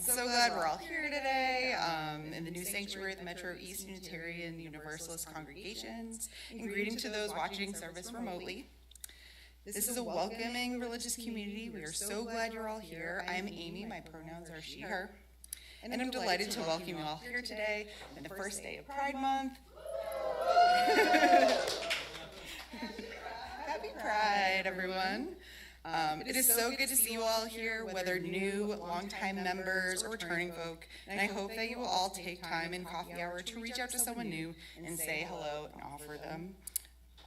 So glad we're all here today in the new sanctuary of the Metro East Unitarian Universalist congregations, and greeting to those watching service remotely. This is a welcoming religious community. We are so glad you're all here. I'm Amy. My pronouns are she, her. And I'm delighted to welcome you all here today on the first day of Pride Month. Happy Pride, everyone. It is so good to see you all here, whether new, longtime members, or returning folk, and I hope that you will all take time in coffee hour to reach out to someone new and say hello and offer them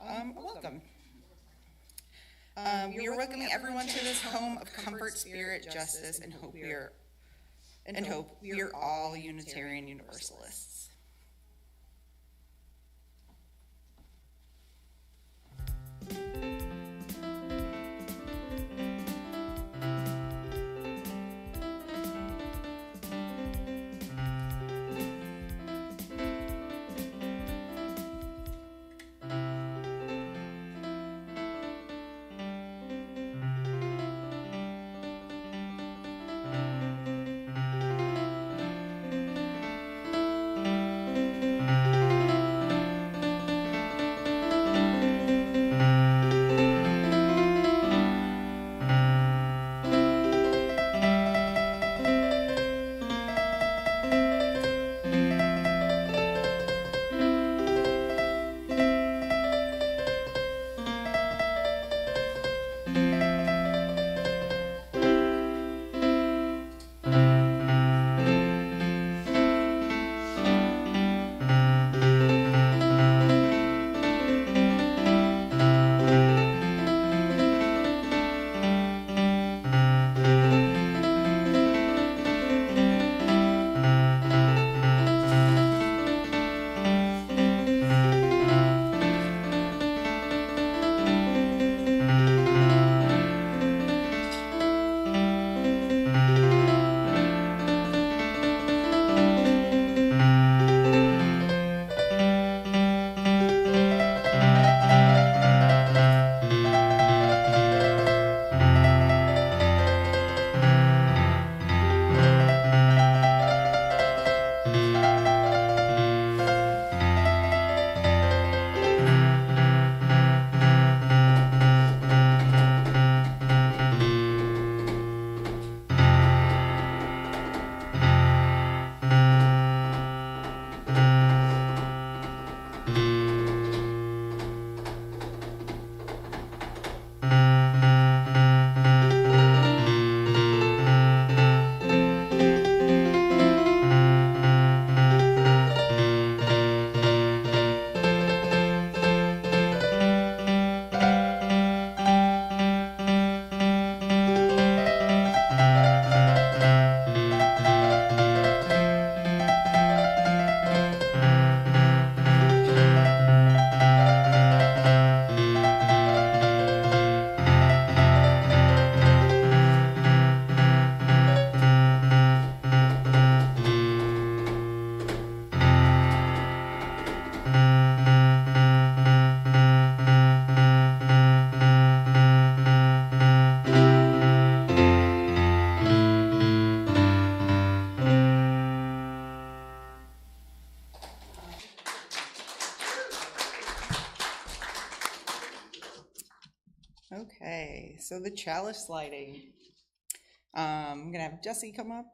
a welcome. We are welcoming everyone to this home of comfort, spirit, justice, and hope. We are all Unitarian Universalists. Okay, so the chalice lighting. I'm going to have Jesse come up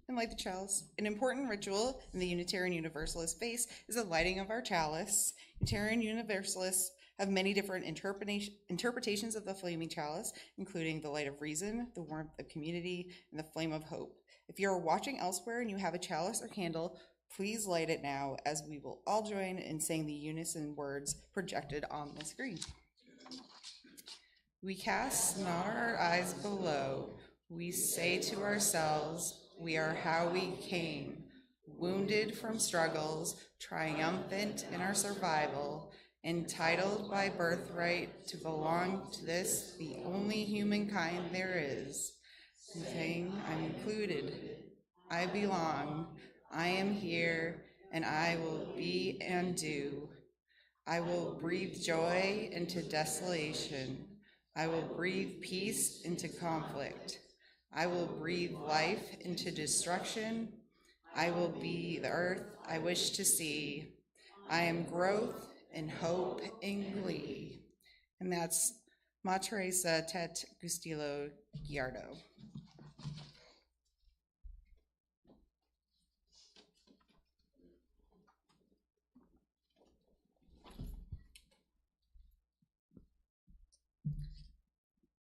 and light the chalice. An important ritual in the Unitarian Universalist faith is the lighting of our chalice. Unitarian Universalists have many different interpretations of the flaming chalice, including the light of reason, the warmth of community, and the flame of hope. If you are watching elsewhere and you have a chalice or candle, please light it now, as we will all join in saying the unison words projected on the screen. We cast not our eyes below. We say to ourselves, we are how we came, wounded from struggles, triumphant in our survival, entitled by birthright to belong to this, the only humankind there is. Saying, I'm included, I belong, I am here, and I will be and do. I will breathe joy into desolation. I will breathe peace into conflict. I will breathe life into destruction. I will be the earth I wish to see. I am growth and hope and glee. And that's Ma Teresa Tet Gustilo Giardo.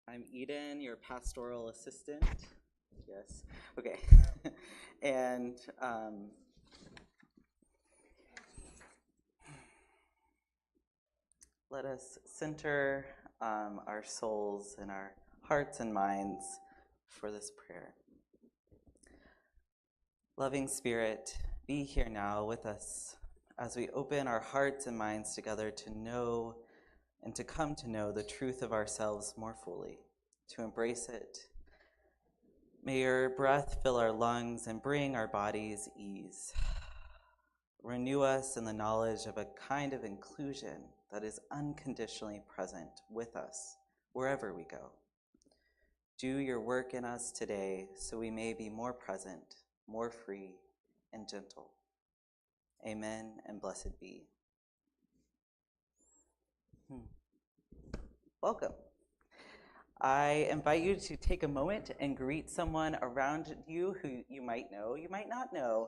I'm Eden, your pastoral assistant. Yes, okay. And let us center our souls and our hearts and minds for this prayer. Loving Spirit, be here now with us as we open our hearts and minds together to know and to come to know the truth of ourselves more fully, to embrace it. May your breath fill our lungs and bring our bodies ease. Renew us in the knowledge of a kind of inclusion that is unconditionally present with us wherever we go. Do your work in us today so we may be more present, more free, and gentle. Amen and blessed be. Welcome. I invite you to take a moment and greet someone around you who you might know, you might not know,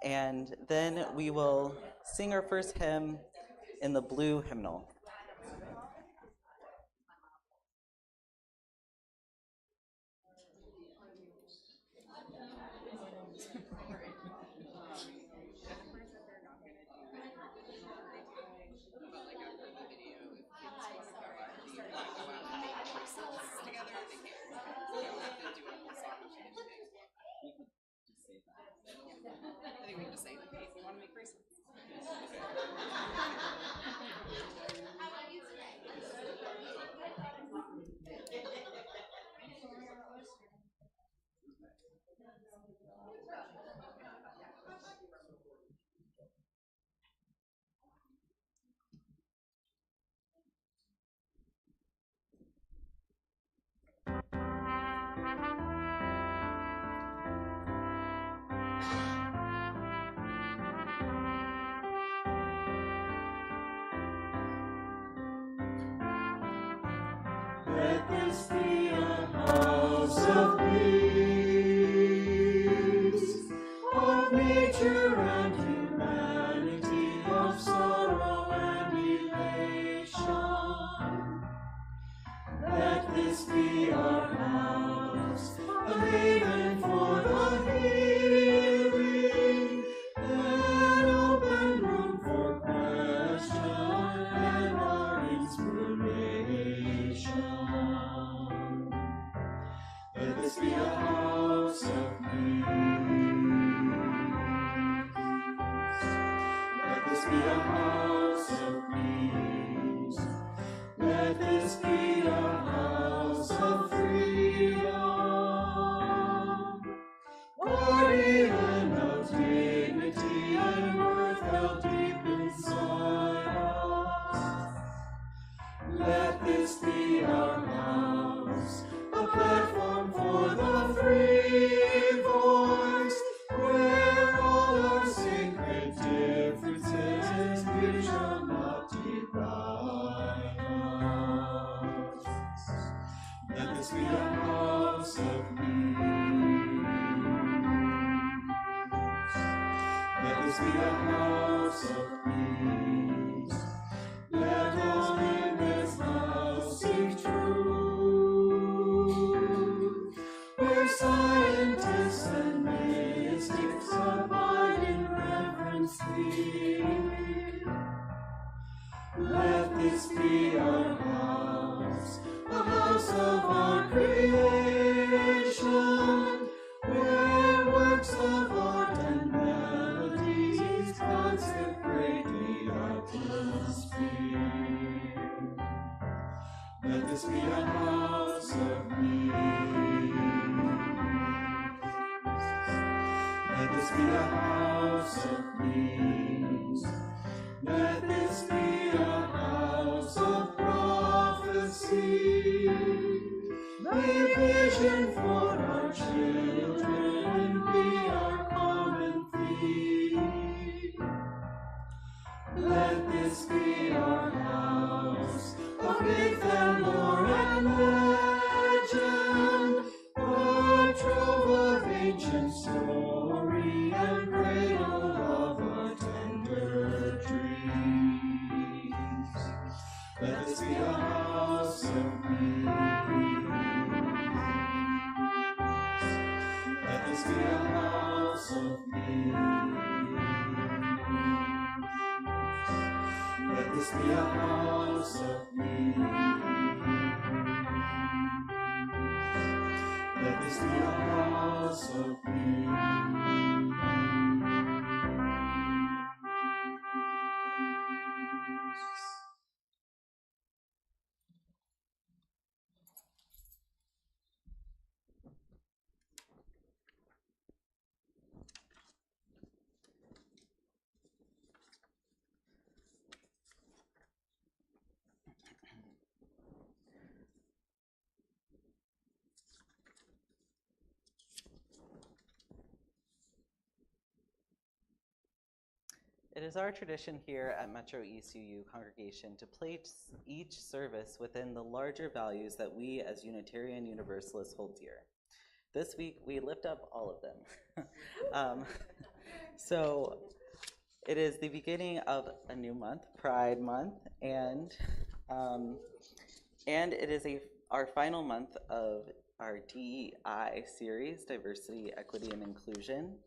and then we will sing our first hymn in the blue hymnal. I think we can just say, hey, if you want to make bracelets. Let this be a house of peace, of nature and humanity, of sorrow and elation. Let this be our house, a haven for the hearing, an open room for question and our inspiration. Let this be a house of peace. Let this be a house of peace. Let this be a house of freedom. Guardian of dignity and worth held deep inside us. Let this be our house, a platform for the free voice, where all our sacred differences we shall not divide us. Let this be a house of peace. Let this be a house of peace. Let all in this house seek truth, where scientists and mystics abide in reverence sleep. Let this be our house, the house of our creation, where works of art and melodies consecrate the atmosphere. Let this be a house of peace. Let this be a house of peace. Let this be a house of prophecy. May vision for our children be our common theme. Let this be our house of faith and lore and legend, a trove of ancient story and cradle of our tender dreams. Let this be a house of peace. Let this be a house of peace. Let this be a house of peace. Let this be a house of peace. It is our tradition here at Metro ECU congregation to place each service within the larger values that we as Unitarian Universalists hold dear. This week, we lift up all of them. So it is the beginning of a new month, Pride Month, and it is our final month of our DEI series, Diversity, Equity, and Inclusion.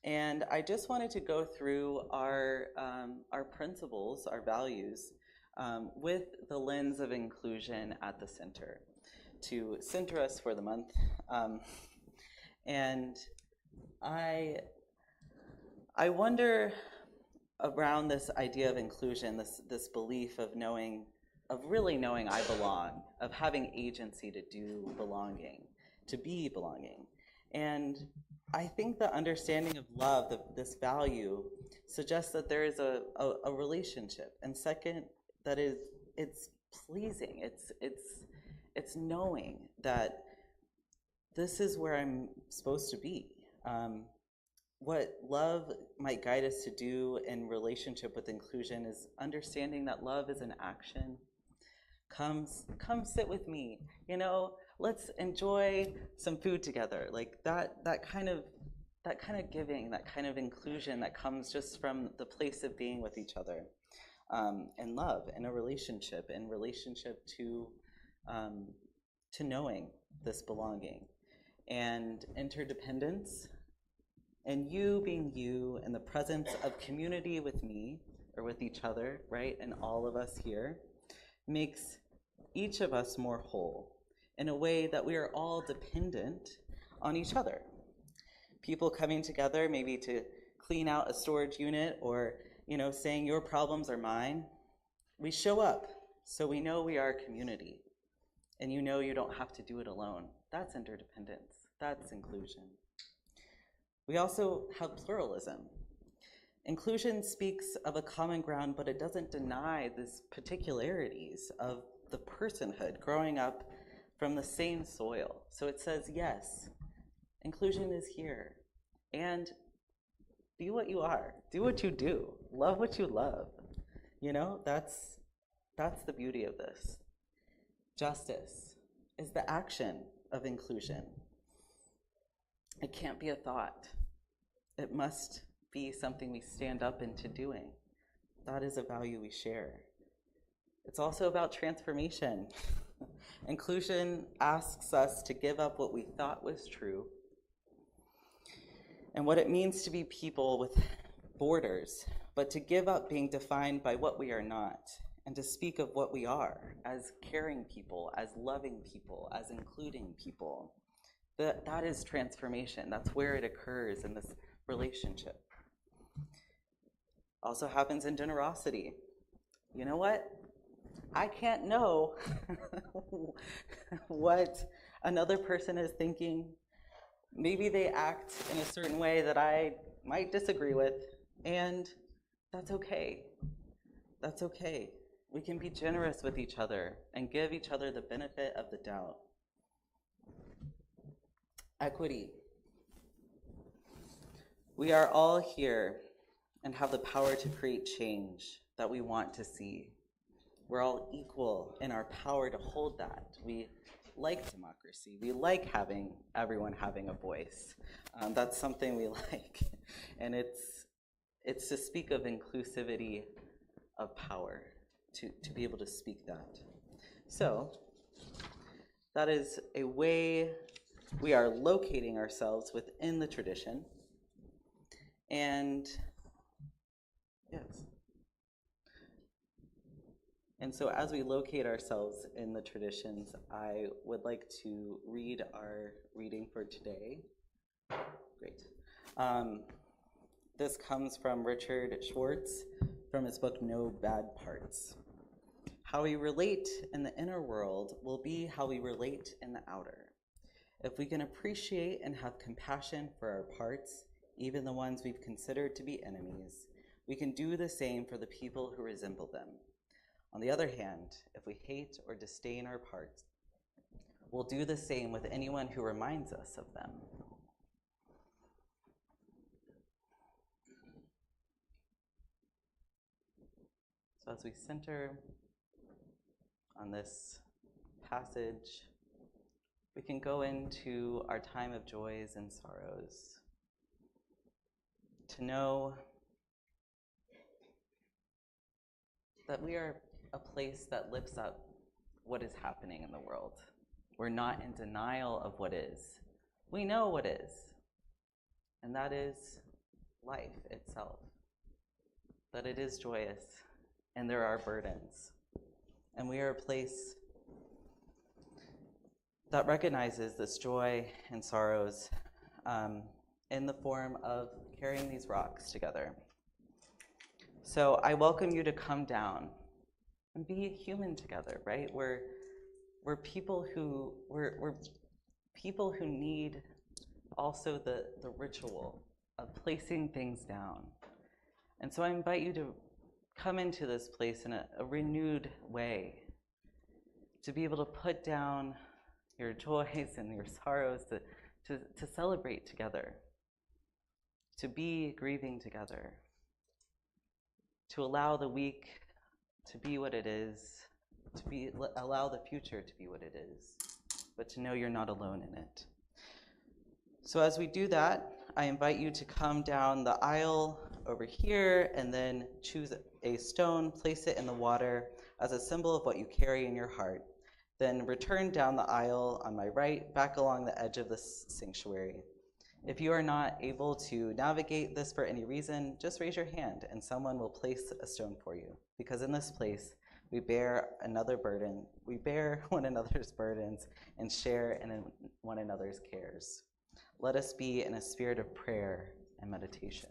And I just wanted to go through our principles, our values, with the lens of inclusion at the center, to center us for the month. And I wonder around this idea of inclusion, this belief of really knowing I belong, of having agency to do belonging, to be belonging. And I think the understanding of love, this value, suggests that there is a relationship, and second, that it's pleasing. It's knowing that this is where I'm supposed to be. What love might guide us to do in relationship with inclusion is understanding that love is an action. Come sit with me. Let's enjoy some food together. Like that kind of giving, that kind of inclusion that comes just from the place of being with each other, and love, in a relationship, to knowing this belonging and interdependence, and you being you in the presence of community with me or with each other, right? And all of us here makes each of us more whole, in a way that we are all dependent on each other. People coming together maybe to clean out a storage unit, or saying your problems are mine. We show up so we know we are a community, and you don't have to do it alone. That's interdependence. That's inclusion. We also have pluralism. Inclusion speaks of a common ground, but it doesn't deny these particularities of the personhood growing up from the same soil. So it says, yes, inclusion is here. And be what you are. Do what you do. Love what you love. That's the beauty of this. Justice is the action of inclusion. It can't be a thought. It must be something we stand up into doing. That is a value we share. It's also about transformation. Inclusion asks us to give up what we thought was true and what it means to be people with borders, but to give up being defined by what we are not, and to speak of what we are as caring people, as loving people, as including people. That is transformation. That's where it occurs in this relationship. Also happens in generosity. You know what? I can't know what another person is thinking. Maybe they act in a certain way that I might disagree with, and that's okay. That's okay. We can be generous with each other and give each other the benefit of the doubt. Equity. We are all here and have the power to create change that we want to see. We're all equal in our power to hold that. We like democracy. We like having everyone having a voice. That's something we like. And it's to speak of inclusivity of power, to be able to speak that. So that is a way we are locating ourselves within the tradition. And yes. And so as we locate ourselves in the traditions, I would like to read our reading for today. Great. This comes from Richard Schwartz from his book, No Bad Parts. How we relate in the inner world will be how we relate in the outer. If we can appreciate and have compassion for our parts, even the ones we've considered to be enemies, we can do the same for the people who resemble them. On the other hand, if we hate or disdain our parts, we'll do the same with anyone who reminds us of them. So as we center on this passage, we can go into our time of joys and sorrows to know that we are a place that lifts up what is happening in the world. We're not in denial of what is. We know what is, and that is life itself, that it is joyous, and there are burdens. And we are a place that recognizes this joy and sorrows in the form of carrying these rocks together. So I welcome you to come down and be human together, right? We're people who need also the ritual of placing things down. And so I invite you to come into this place in a renewed way, to be able to put down your joys and your sorrows, to celebrate together, to be grieving together, to allow the week to be what it is, allow the future to be what it is, but to know you're not alone in it. So as we do that, I invite you to come down the aisle over here and then choose a stone, place it in the water as a symbol of what you carry in your heart. Then return down the aisle on my right, back along the edge of the sanctuary. If you are not able to navigate this for any reason, just raise your hand and someone will place a stone for you. Because in this place, we bear another burden. We bear one another's burdens and share in one another's cares. Let us be in a spirit of prayer and meditation.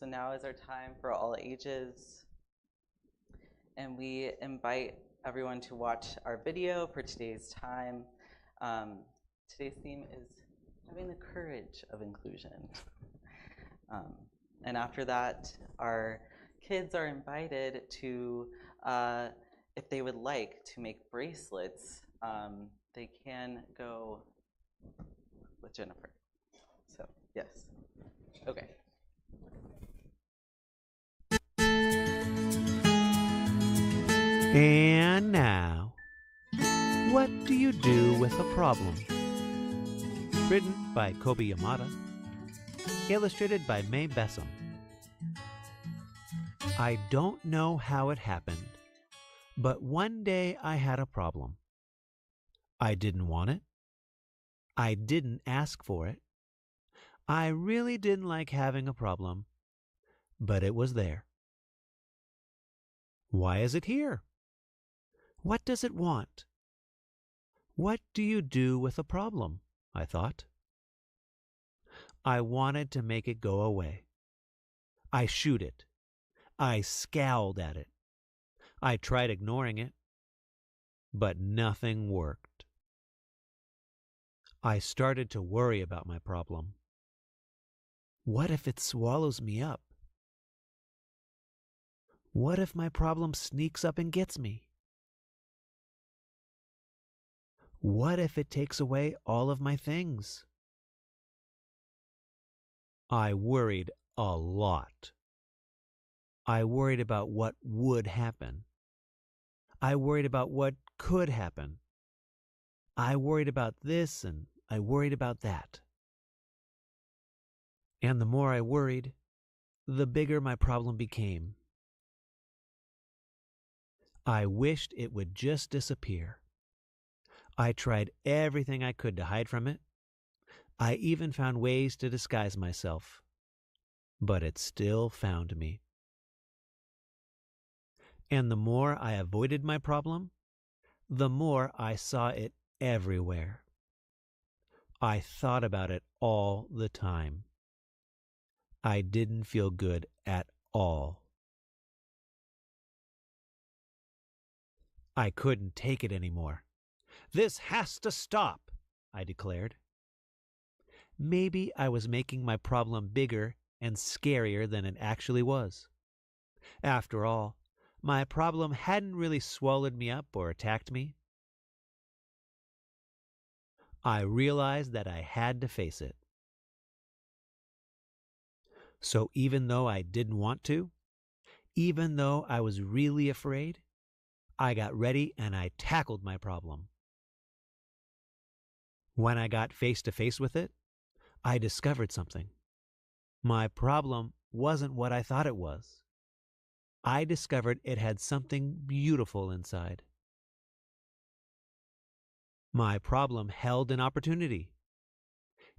So now is our time for all ages. And we invite everyone to watch our video for today's time. Today's theme is having the courage of inclusion. And after that, our kids are invited to, if they would like to make bracelets, they can go with Jennifer. So, yes. Okay. And now, what do you do with a problem? Written by Kobe Yamada, illustrated by Mae Bessem. I don't know how it happened, but one day I had a problem. I didn't want it. I didn't ask for it. I really didn't like having a problem, but it was there. Why is it here? What does it want? What do you do with a problem? I thought. I wanted to make it go away. I shooed it. I scowled at it. I tried ignoring it, but nothing worked. I started to worry about my problem. What if it swallows me up? What if my problem sneaks up and gets me? What if it takes away all of my things? I worried a lot. I worried about what would happen. I worried about what could happen. I worried about this and I worried about that. And the more I worried, the bigger my problem became. I wished it would just disappear. I tried everything I could to hide from it. I even found ways to disguise myself. But it still found me. And the more I avoided my problem, the more I saw it everywhere. I thought about it all the time. I didn't feel good at all. I couldn't take it anymore. This has to stop, I declared. Maybe I was making my problem bigger and scarier than it actually was. After all, my problem hadn't really swallowed me up or attacked me. I realized that I had to face it. So even though I didn't want to, even though I was really afraid, I got ready and I tackled my problem. When I got face to face with it, I discovered something. My problem wasn't what I thought it was. I discovered it had something beautiful inside. My problem held an opportunity.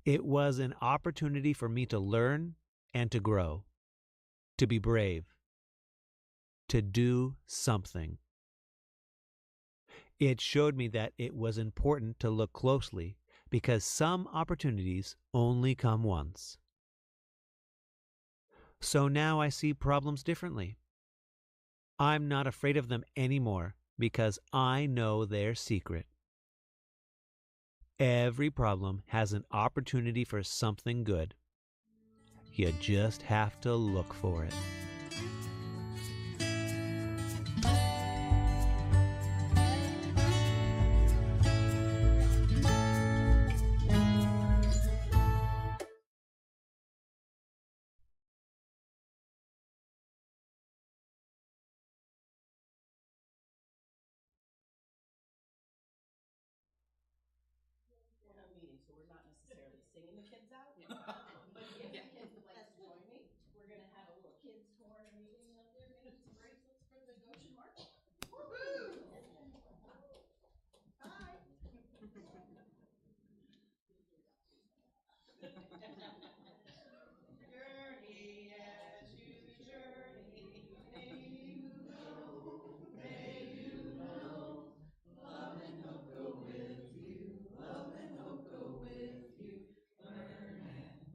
It was an opportunity for me to learn and to grow, to be brave, to do something. It showed me that it was important to look closely because some opportunities only come once. So now I see problems differently. I'm not afraid of them anymore because I know their secret. Every problem has an opportunity for something good. You just have to look for it. Meeting, so we're not necessarily singing the kids out. But if the kids would like to join me, we're gonna have a little kids corner meeting, and they're gonna do some bracelets for the Goshen Market. Woo! Hi. Journey as you journey, may you know, love and hope go with you, love and hope go with you, learn and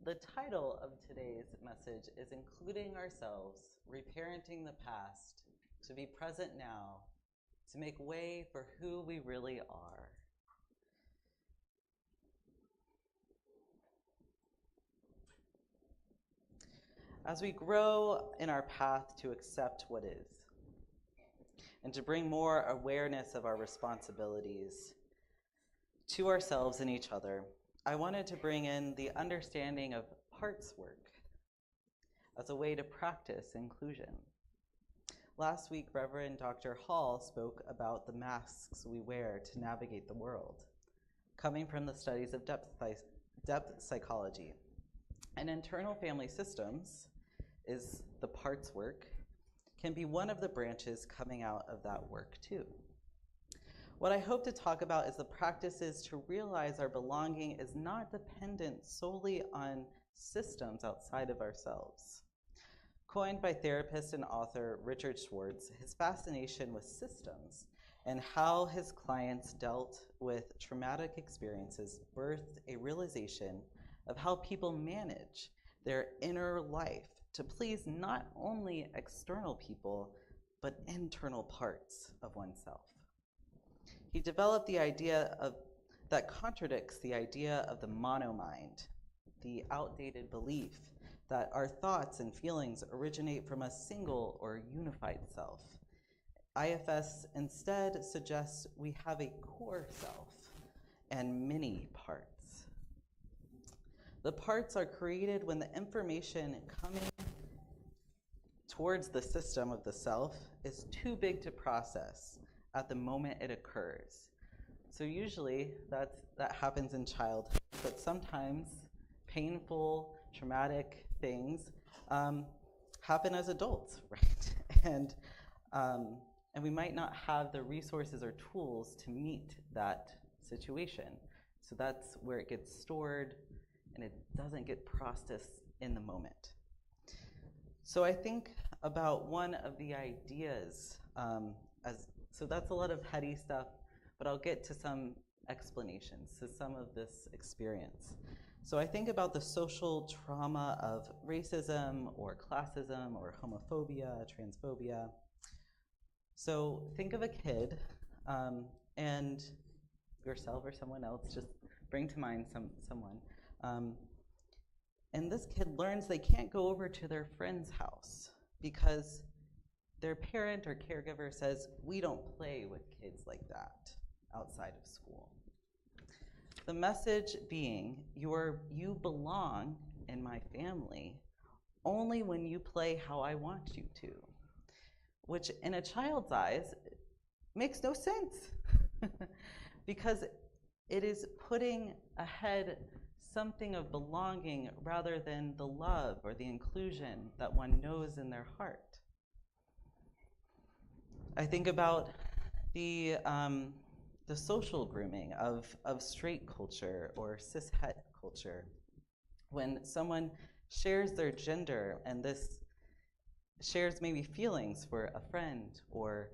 the title of today's message is Including Ourselves, Reparenting the Past, to be present now, to make way for who we really are. As we grow in our path to accept what is, and to bring more awareness of our responsibilities to ourselves and each other, I wanted to bring in the understanding of parts work as a way to practice inclusion. Last week, Reverend Dr. Hall spoke about the masks we wear to navigate the world, coming from the studies of depth psychology. And internal family systems is the parts work, can be one of the branches coming out of that work too. What I hope to talk about is the practices to realize our belonging is not dependent solely on systems outside of ourselves. Coined by therapist and author Richard Schwartz, his fascination with systems and how his clients dealt with traumatic experiences birthed a realization of how people manage their inner life to please not only external people, but internal parts of oneself. He developed the idea that contradicts the idea of the monomind, the outdated belief that our thoughts and feelings originate from a single or unified self. IFS instead suggests we have a core self and many parts. The parts are created when the information coming towards the system of the self is too big to process at the moment it occurs. So usually that happens in childhood, but sometimes painful, traumatic things happen as adults, right? And we might not have the resources or tools to meet that situation. So that's where it gets stored and it doesn't get processed in the moment. So I think about one of the ideas so that's a lot of heady stuff, but I'll get to some explanations to some of this experience. So I think about the social trauma of racism or classism or homophobia, transphobia. So think of a kid and yourself or someone else, just bring to mind someone. And this kid learns they can't go over to their friend's house because their parent or caregiver says, we don't play with kids like that outside of school. The message being, you belong in my family only when you play how I want you to, which in a child's eyes makes no sense because it is putting ahead something of belonging rather than the love or the inclusion that one knows in their heart. I think about the social grooming of straight culture or cis-het culture. When someone shares their gender and this shares maybe feelings for a friend or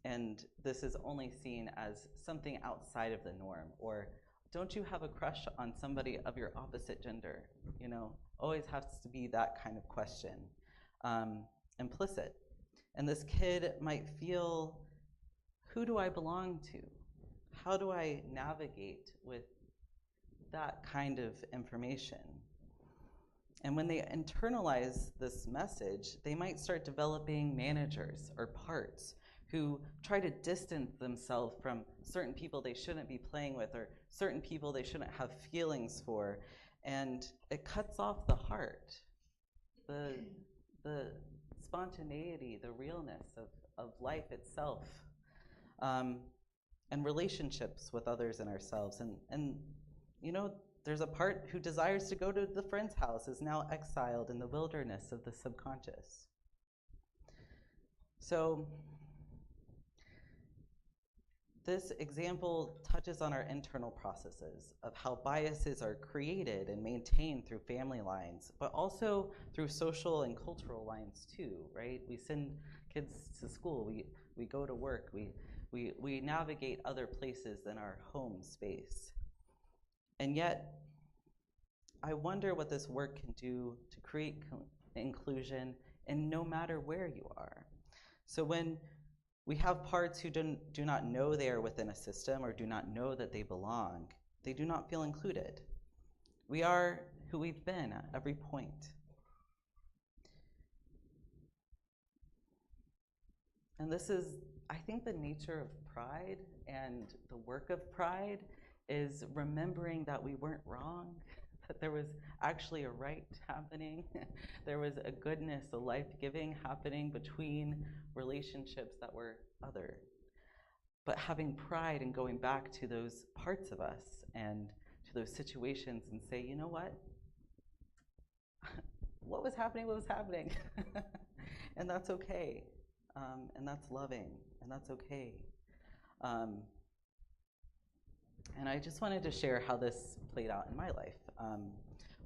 and this is only seen as something outside of the norm, or don't you have a crush on somebody of your opposite gender? You know, always has to be that kind of question implicit. And this kid might feel, who do I belong to? How do I navigate with that kind of information? And when they internalize this message, they might start developing managers or parts who try to distance themselves from certain people they shouldn't be playing with or certain people they shouldn't have feelings for. And it cuts off the heart, the spontaneity, the realness of life itself, and relationships with others and ourselves. And you know, there's a part who desires to go to the friend's house is now exiled in the wilderness of the subconscious. So this example touches on our internal processes of how biases are created and maintained through family lines, but also through social and cultural lines too, right? We send kids to school, we go to work, we navigate other places than our home space. And yet, I wonder what this work can do to create inclusion, and no matter where you are. So when we have parts who do not know they are within a system or do not know that they belong, they do not feel included. We are who we've been at every point. And this is, I think, the nature of pride, and the work of pride is remembering that we weren't wrong, that there was actually a right happening. There was a goodness, a life-giving happening between relationships that were other. But having pride and going back to those parts of us and to those situations and say, you know what? What was happening, and that's okay. And that's loving, and that's okay. And I just wanted to share how this played out in my life.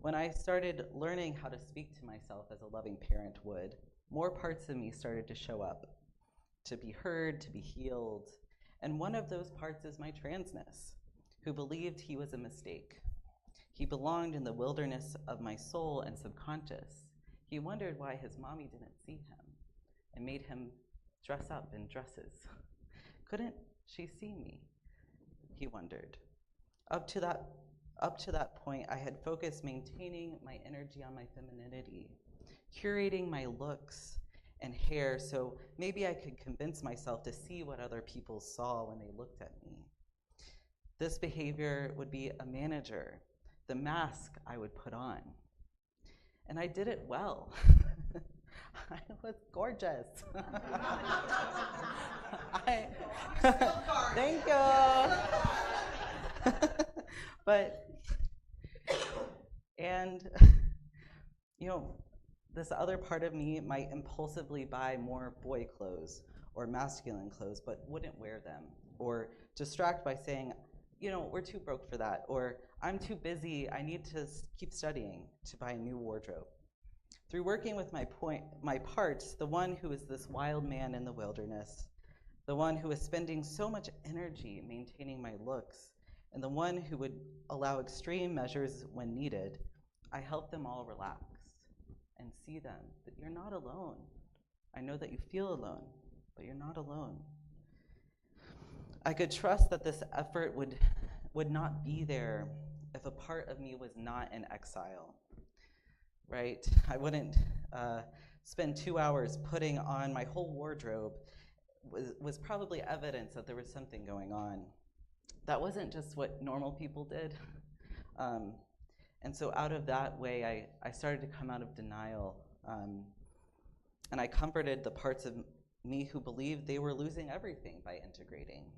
When I started learning how to speak to myself as a loving parent would, more parts of me started to show up, to be heard, to be healed. And one of those parts is my transness, who believed he was a mistake. He belonged in the wilderness of my soul and subconscious. He wondered why his mommy didn't see him and made him dress up in dresses. Couldn't she see me? He wondered. Up to that point, I had focused maintaining my energy on my femininity, curating my looks and hair so maybe I could convince myself to see what other people saw when they looked at me. This behavior would be a manager, the mask I would put on. And I did it well. I was gorgeous. Thank you. And this other part of me might impulsively buy more boy clothes or masculine clothes, but wouldn't wear them, or distract by saying, we're too broke for that, or I'm too busy, I need to keep studying to buy a new wardrobe. Through working with my parts, the one who is this wild man in the wilderness, the one who is spending so much energy maintaining my looks, and the one who would allow extreme measures when needed, I help them all relax and see them, that you're not alone. I know that you feel alone, but you're not alone. I could trust that this effort would not be there if a part of me was not in exile, right? I wouldn't spend 2 hours putting on my whole wardrobe. Was probably evidence that there was something going on. That wasn't just what normal people did. And so out of that way, I started to come out of denial. And I comforted the parts of me who believed they were losing everything by integrating.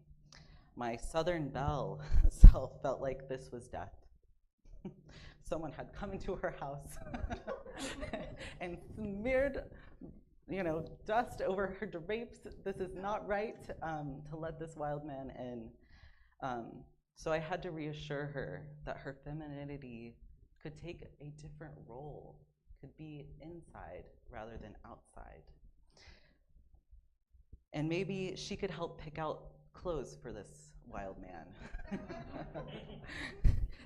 My Southern Belle self felt like this was death. Someone had come into her house and smeared dust over her drapes. This is not right to let this wild man in. So I had to reassure her that her femininity could take a different role, could be inside rather than outside. And maybe she could help pick out clothes for this wild man.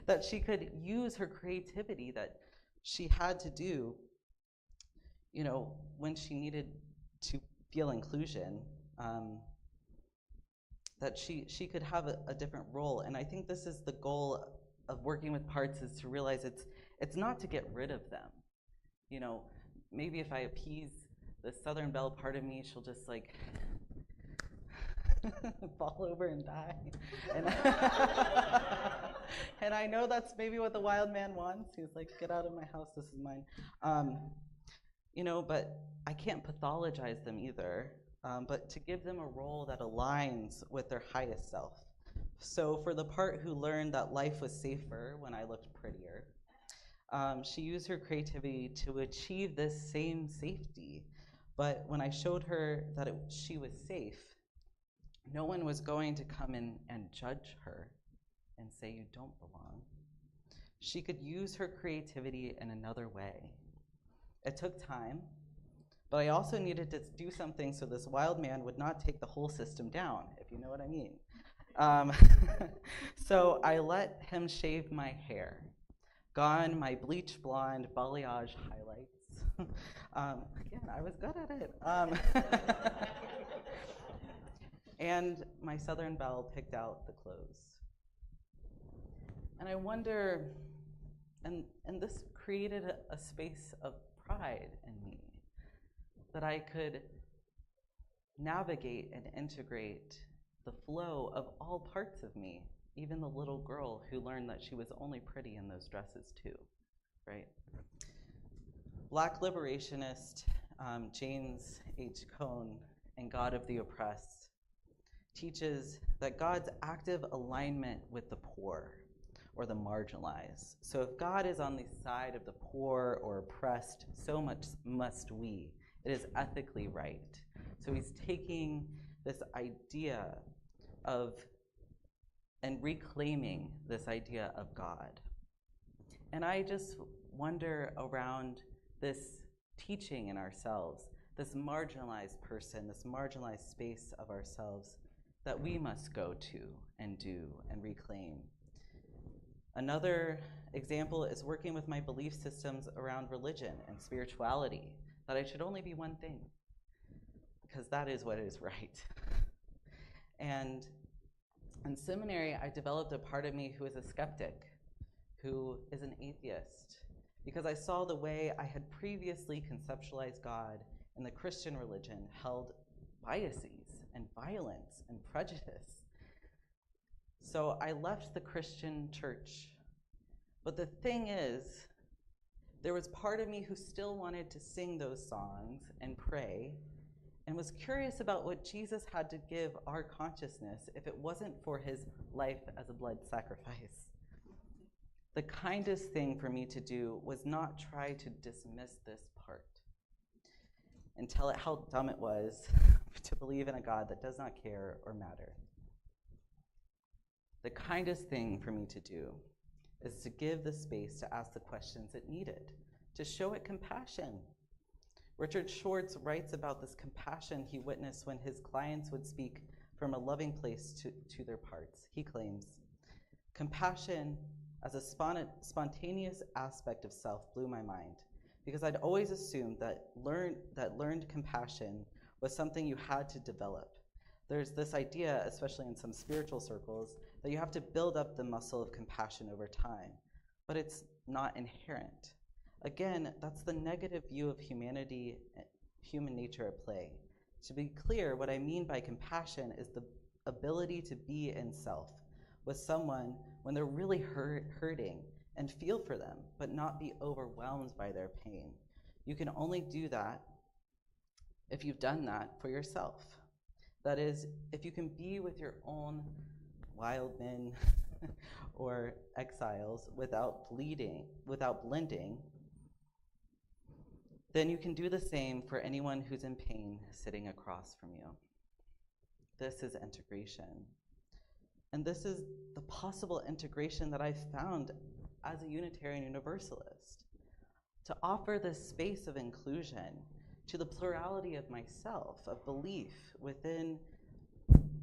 That she could use her creativity that she had to do, when she needed to feel inclusion, that she could have a different role. And I think this is the goal of working with parts, is to realize it's not to get rid of them. Maybe if I appease the Southern Belle part of me, she'll just fall over and die. And I know that's maybe what the wild man wants. He's like, get out of my house, this is mine. But I can't pathologize them either, but to give them a role that aligns with their highest self. So for the part who learned that life was safer when I looked prettier, she used her creativity to achieve this same safety. But when I showed her that she was safe, no one was going to come in and judge her and say, you don't belong. She could use her creativity in another way. It took time, but I also needed to do something so this wild man would not take the whole system down, if you know what I mean. So I let him shave my hair. Gone my bleach blonde balayage highlights. Again, I was good at it. And my Southern belle picked out the clothes. And I wonder, and this created a space of pride in me, that I could navigate and integrate the flow of all parts of me, even the little girl who learned that she was only pretty in those dresses too, right? Black liberationist James H. Cone in God of the Oppressed teaches that God's active alignment with the poor or the marginalized. So if God is on the side of the poor or oppressed, so much must we. It is ethically right. So he's taking this idea of and reclaiming this idea of God. And I just wonder around this teaching in ourselves, this marginalized person, this marginalized space of ourselves that we must go to and do and reclaim. Another example is working with my belief systems around religion and spirituality, that I should only be one thing, because that is what is right. And in seminary, I developed a part of me who is a skeptic, who is an atheist, because I saw the way I had previously conceptualized God in the Christian religion held biases and violence and prejudice. So I left the Christian church. But the thing is, there was part of me who still wanted to sing those songs and pray, and was curious about what Jesus had to give our consciousness if it wasn't for his life as a blood sacrifice. The kindest thing for me to do was not try to dismiss this part and tell it how dumb it was to believe in a God that does not care or matter. The kindest thing for me to do is to give the space to ask the questions it needed, to show it compassion. Richard Schwartz writes about this compassion he witnessed when his clients would speak from a loving place to their parts. He claims, compassion as a spontaneous aspect of self blew my mind, because I'd always assumed that learned compassion was something you had to develop. There's this idea, especially in some spiritual circles, that you have to build up the muscle of compassion over time, but it's not inherent. Again, that's the negative view of humanity, human nature at play. To be clear, what I mean by compassion is the ability to be in self with someone when they're really hurting and feel for them, but not be overwhelmed by their pain. You can only do that if you've done that for yourself. That is, if you can be with your own wild men or exiles without blending, then you can do the same for anyone who's in pain sitting across from you. This is integration. And this is the possible integration that I've found as a Unitarian Universalist, to offer this space of inclusion to the plurality of myself, of belief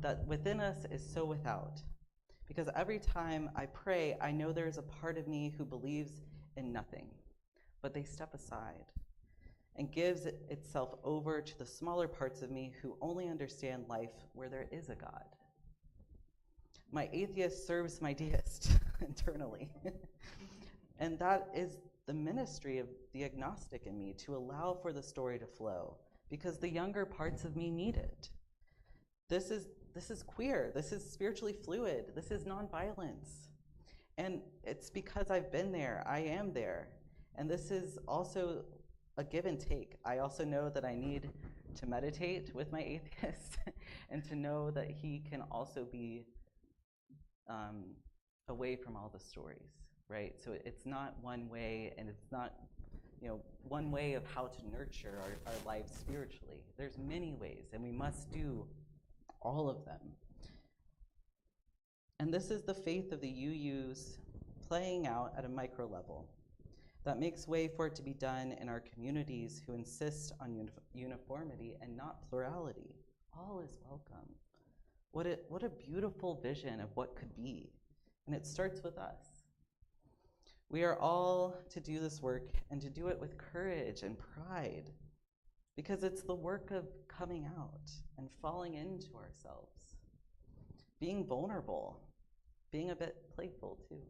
that within us is so without. Because every time I pray, I know there is a part of me who believes in nothing, but they step aside and gives itself over to the smaller parts of me who only understand life where there is a God. My atheist serves my deist internally. And that is the ministry of the agnostic in me, to allow for the story to flow, because the younger parts of me need it. This is queer, this is spiritually fluid, this is nonviolence. And it's because I've been there, I am there. And this is also a give and take. I also know that I need to meditate with my atheist and to know that he can also be away from all the stories, right? So it's not one way, and it's not one way of how to nurture our lives spiritually. There's many ways, and we must do all of them. And this is the faith of the UUs playing out at a micro level that makes way for it to be done in our communities who insist on uniformity and not plurality. All is welcome. What a beautiful vision of what could be. And it starts with us. We are all to do this work and to do it with courage and pride, because it's the work of coming out and falling into ourselves, being vulnerable, being a bit playful too.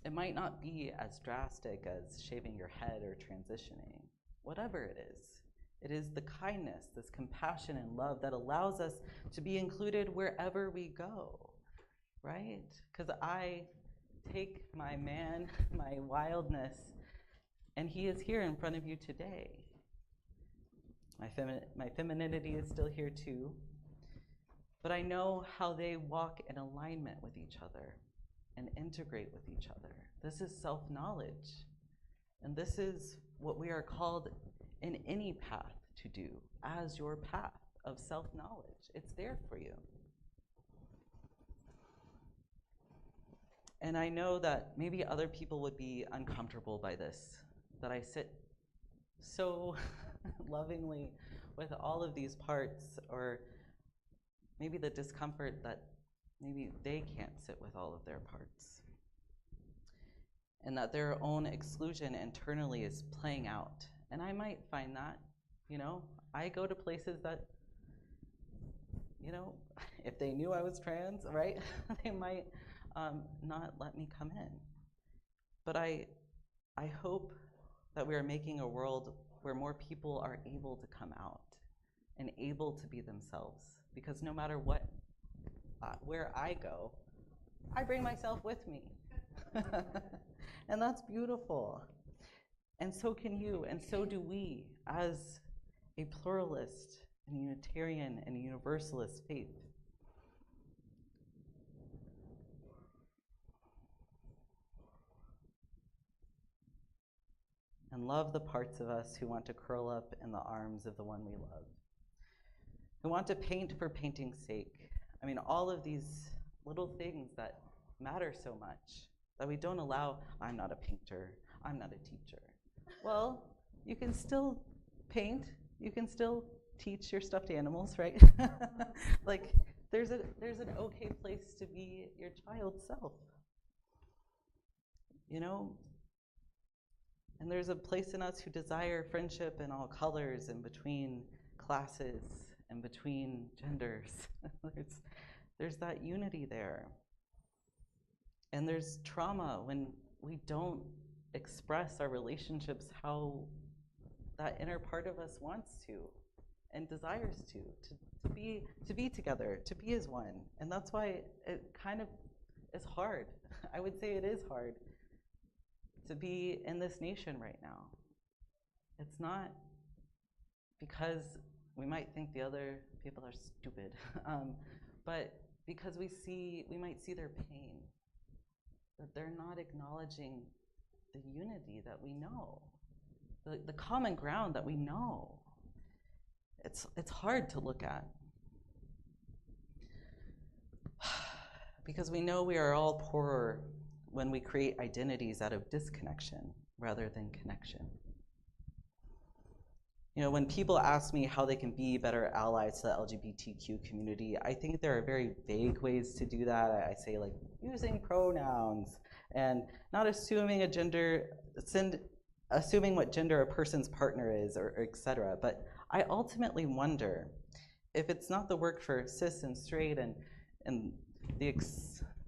It might not be as drastic as shaving your head or transitioning. Whatever it is the kindness, this compassion and love that allows us to be included wherever we go, right? Because I take my man, my wildness, and he is here in front of you today. My femininity is still here too, but I know how they walk in alignment with each other and integrate with each other. This is self-knowledge, and this is what we are called in any path to do as your path of self-knowledge. It's there for you. And I know that maybe other people would be uncomfortable by this, that I sit so lovingly with all of these parts, or maybe the discomfort that maybe they can't sit with all of their parts, and that their own exclusion internally is playing out. And I might find that, I go to places that, if they knew I was trans, right, they might not let me come in. But I hope that we are making a world where more people are able to come out and able to be themselves, because no matter what, where I go, I bring myself with me. And that's beautiful. And so can you, and so do we, as a pluralist and Unitarian and Universalist faith. And love the parts of us who want to curl up in the arms of the one we love, who want to paint for painting's sake. I mean, all of these little things that matter so much, that we don't allow. I'm not a painter, I'm not a teacher. Well, you can still paint, you can still teach your stuffed animals, right? Like, there's an okay place to be your child's self, And there's a place in us who desire friendship in all colors and between classes and between genders. There's that unity there. And there's trauma when we don't express our relationships how that inner part of us wants to and desires to be together, to be as one. And that's why it kind of is hard. I would say it is hard to be in this nation right now. It's not because we might think the other people are stupid, but because we might see their pain, that they're not acknowledging the unity that we know, the common ground that we know. It's hard to look at. Because we know we are all poorer when we create identities out of disconnection rather than connection. When people ask me how they can be better allies to the LGBTQ community, I think there are very vague ways to do that. I say, like, using pronouns and not assuming assuming what gender a person's partner is, or et cetera. But I ultimately wonder if it's not the work for cis and straight and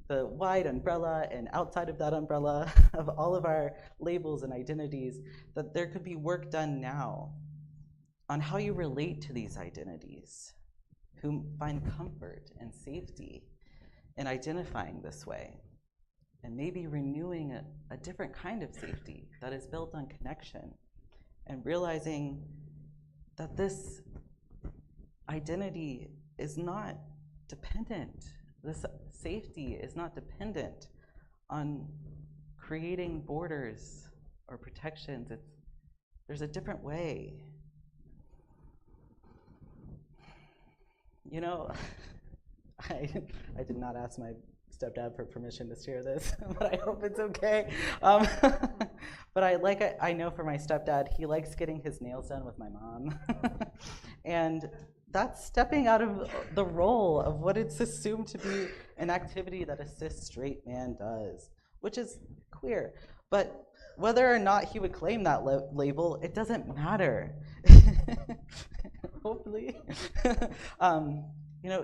the wide umbrella and outside of that umbrella of all of our labels and identities, that there could be work done now on how you relate to these identities, who find comfort and safety in identifying this way, and maybe renewing a different kind of safety that is built on connection, and realizing that this identity is not dependent, this safety is not dependent on creating borders or protections. There's a different way. I did not ask my stepdad for permission to share this, but I hope it's okay. But I know for my stepdad, he likes getting his nails done with my mom. And that's stepping out of the role of what it's assumed to be an activity that a cis straight man does. which is queer. But whether or not he would claim that label, it doesn't matter. Hopefully.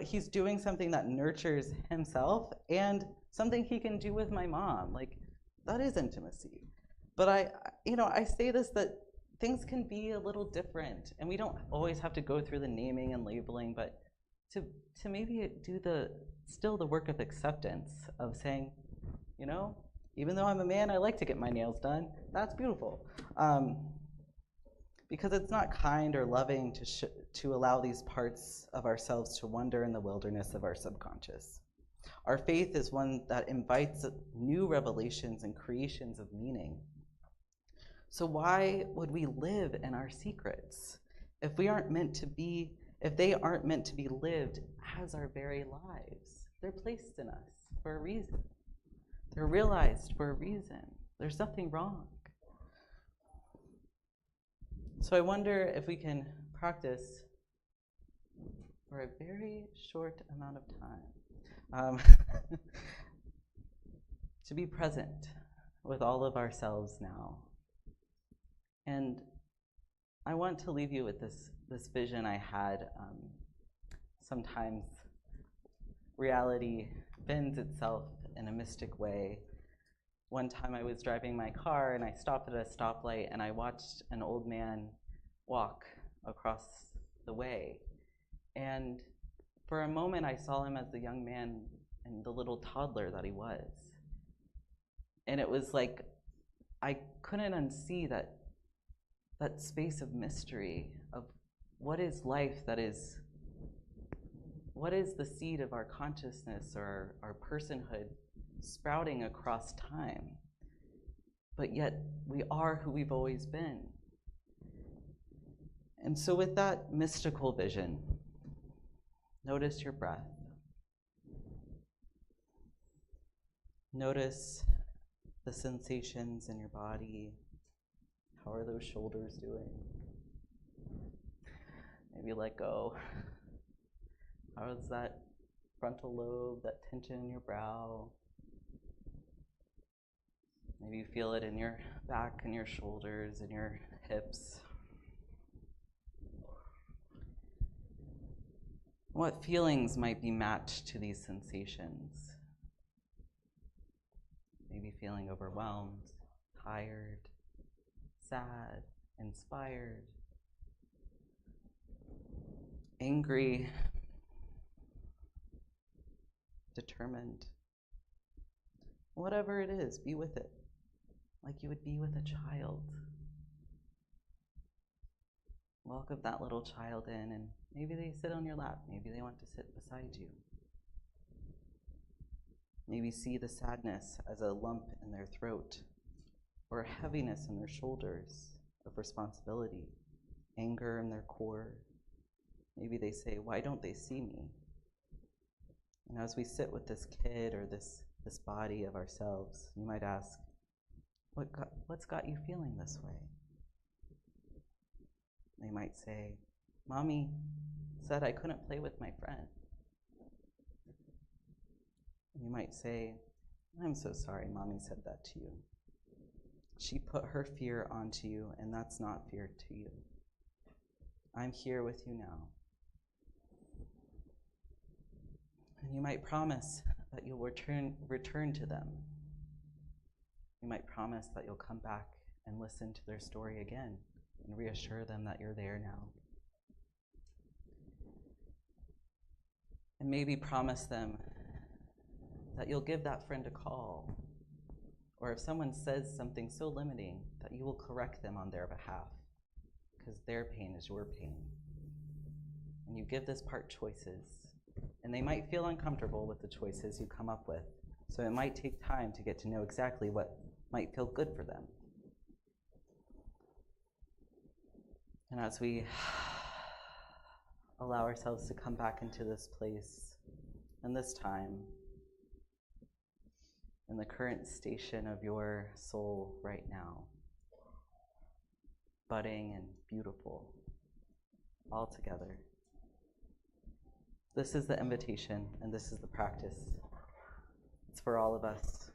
He's doing something that nurtures himself and something he can do with my mom. Like, that is intimacy. But I say this, that things can be a little different, and we don't always have to go through the naming and labeling, but to maybe do still the work of acceptance, of saying, even though I'm a man, I like to get my nails done. That's beautiful. Because it's not kind or loving to allow these parts of ourselves to wander in the wilderness of our subconscious. Our faith is one that invites new revelations and creations of meaning. So why would we live in our secrets if they aren't meant to be lived as our very lives? They're placed in us for a reason. They're realized for a reason. There's nothing wrong. So I wonder if we can practice for a very short amount of time to be present with all of ourselves now. And I want to leave you with this vision I had. Sometimes reality bends itself in a mystic way. One time I was driving my car and I stopped at a stoplight and I watched an old man walk across the way. And for a moment I saw him as the young man and the little toddler that he was. And it was like I couldn't unsee that space of mystery of what is life, what is the seed of our consciousness or our personhood sprouting across time, but yet we are who we've always been. And so with that mystical vision, notice your breath. Notice the sensations in your body. How are those shoulders doing? Maybe let go. How is that frontal lobe, that tension in your brow? Maybe you feel it in your back and your shoulders and your hips. What feelings might be matched to these sensations? Maybe feeling overwhelmed, tired, sad, inspired, angry, determined. Whatever it is, be with it, like you would be with a child. Welcome that little child in, and maybe they sit on your lap, maybe they want to sit beside you. Maybe see the sadness as a lump in their throat, or a heaviness in their shoulders of responsibility, anger in their core. Maybe they say, why don't they see me? And as we sit with this kid or this body of ourselves, you might ask, what's got you feeling this way? They might say, Mommy said I couldn't play with my friend. You might say, I'm so sorry Mommy said that to you. She put her fear onto you, and that's not fear to you. I'm here with you now. And you might promise that you'll return to them. You might promise that you'll come back and listen to their story again and reassure them that you're there now. And maybe promise them that you'll give that friend a call, or if someone says something so limiting, that you will correct them on their behalf, because their pain is your pain. And you give this part choices, and they might feel uncomfortable with the choices you come up with, so it might take time to get to know exactly what might feel good for them. And as we allow ourselves to come back into this place and this time, in the current station of your soul right now, budding and beautiful, all together. This is the invitation, and this is the practice. It's for all of us.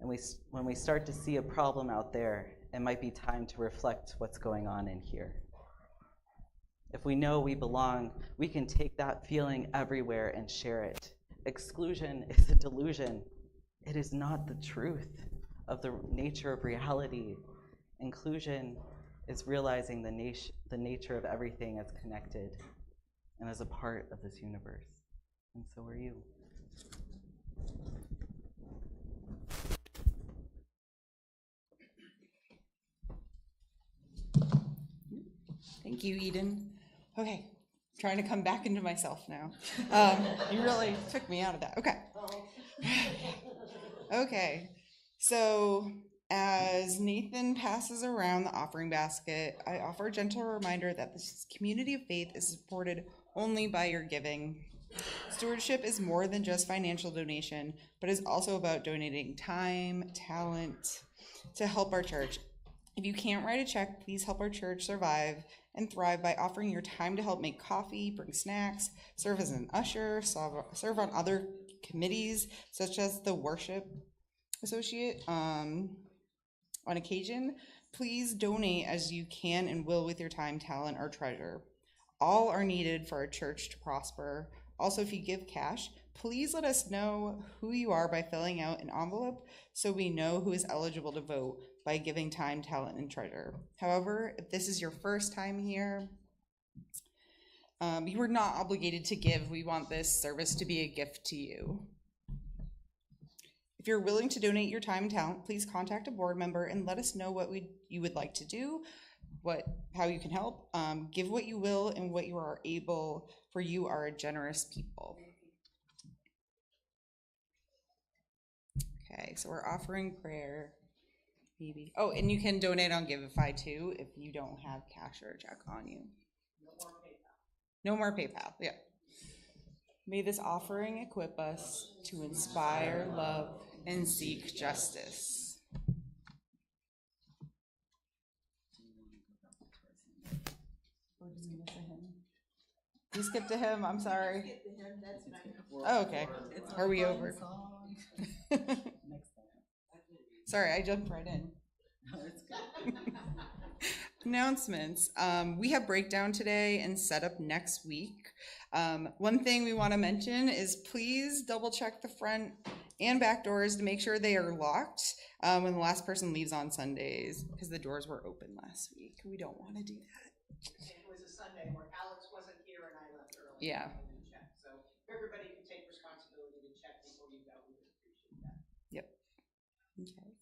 And when we start to see a problem out there, it might be time to reflect what's going on in here. If we know we belong, we can take that feeling everywhere and share it. Exclusion is a delusion. It is not the truth of the nature of reality. Inclusion is realizing the nature of everything as connected and as a part of this universe. And so are you. Thank you, Eden. Okay, trying to come back into myself now. You really took me out of that. Okay. Okay, so as Nathan passes around the offering basket, I offer a gentle reminder that this community of faith is supported only by your giving. Stewardship is more than just financial donation, but is also about donating time, talent to help our church. If you can't write a check, please help our church survive and thrive by offering your time to help make coffee, bring snacks, serve as an usher, serve on other committees, such as the worship associate on occasion. Please donate as you can and will with your time, talent, or treasure. All are needed for our church to prosper. Also, if you give cash, please let us know who you are by filling out an envelope so we know who is eligible to vote by giving time, talent, and treasure. However, if this is your first time here, you are not obligated to give. We want this service to be a gift to you. If you're willing to donate your time and talent, please contact a board member and let us know what you would like to do, how you can help. Give what you will and what you are able, for you are a generous people. Okay, so we're offering prayer. Maybe. Oh, and you can donate on Giveify too if you don't have cash or a check on you. No more PayPal. Yeah. May this offering equip us to inspire love and seek justice. We're just gonna miss a hymn. You skipped a hymn. I'm sorry. Oh, okay. Are we over? Sorry, I jumped right in. Announcements. We have breakdown today and setup next week. One thing we want to mention is please double check the front and back doors to make sure they are locked when the last person leaves on Sundays, because the doors were open last week. We don't want to do that. It was a Sunday where Alex wasn't here and I left early. Yeah. So if everybody can take responsibility to check before you go, we would appreciate that. Yep. Okay.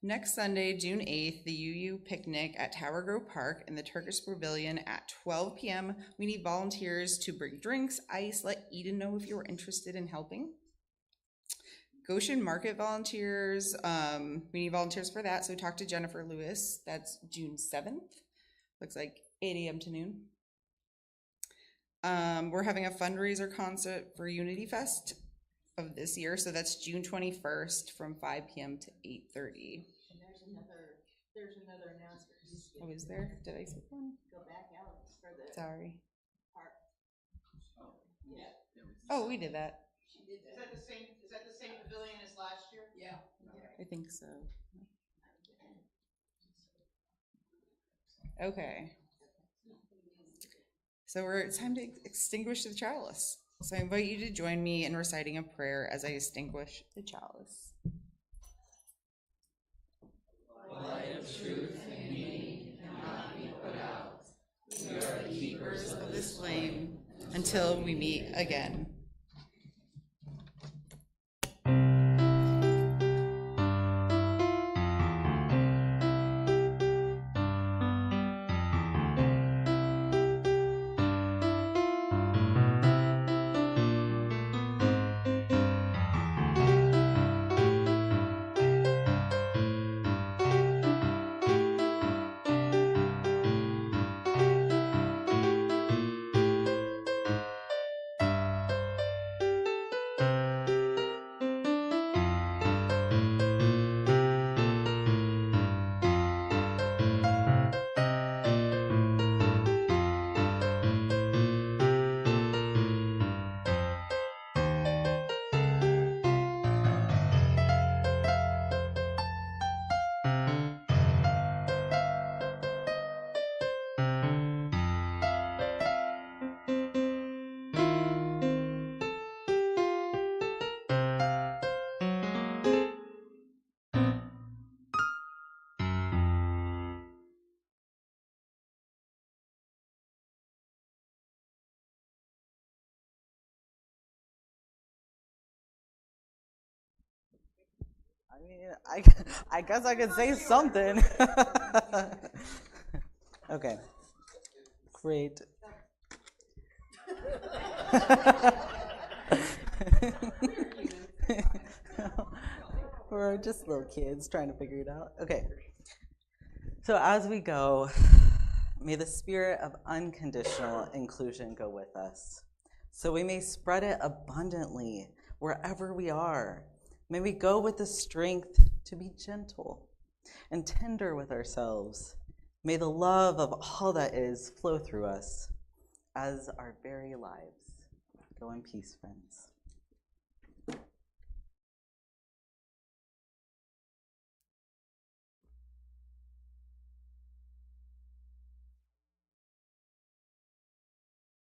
Next Sunday, June 8th, the UU picnic at Tower Grove Park in the Turkish Pavilion at 12 p.m. We need volunteers to bring drinks, ice, let Eden know if you're interested in helping. Goshen Market volunteers, we need volunteers for that, so talk to Jennifer Lewis. That's June 7th. Looks like 8 a.m. to noon. We're having a fundraiser concert for Unity Fest of this year, so that's June 21st from 5 p.m. to 8:30. And there's another announcement. Oh, is there? Did I skip one? Go back, Alex, for the Sorry. park. Yeah. Oh, we did that. She did that. Is that the same pavilion as last year? Yeah. I think so. Okay. So it's time to extinguish the chalice. So I invite you to join me in reciting a prayer as I extinguish the chalice. Light of truth in me cannot be put out. We are the keepers of this flame until we meet again. mean, I guess I could say something. Okay. Great. We're just little kids trying to figure it out. Okay. So as we go, may the spirit of unconditional inclusion go with us, so we may spread it abundantly wherever we are. May we go with the strength to be gentle and tender with ourselves. May the love of all that is flow through us as our very lives. Go in peace, friends.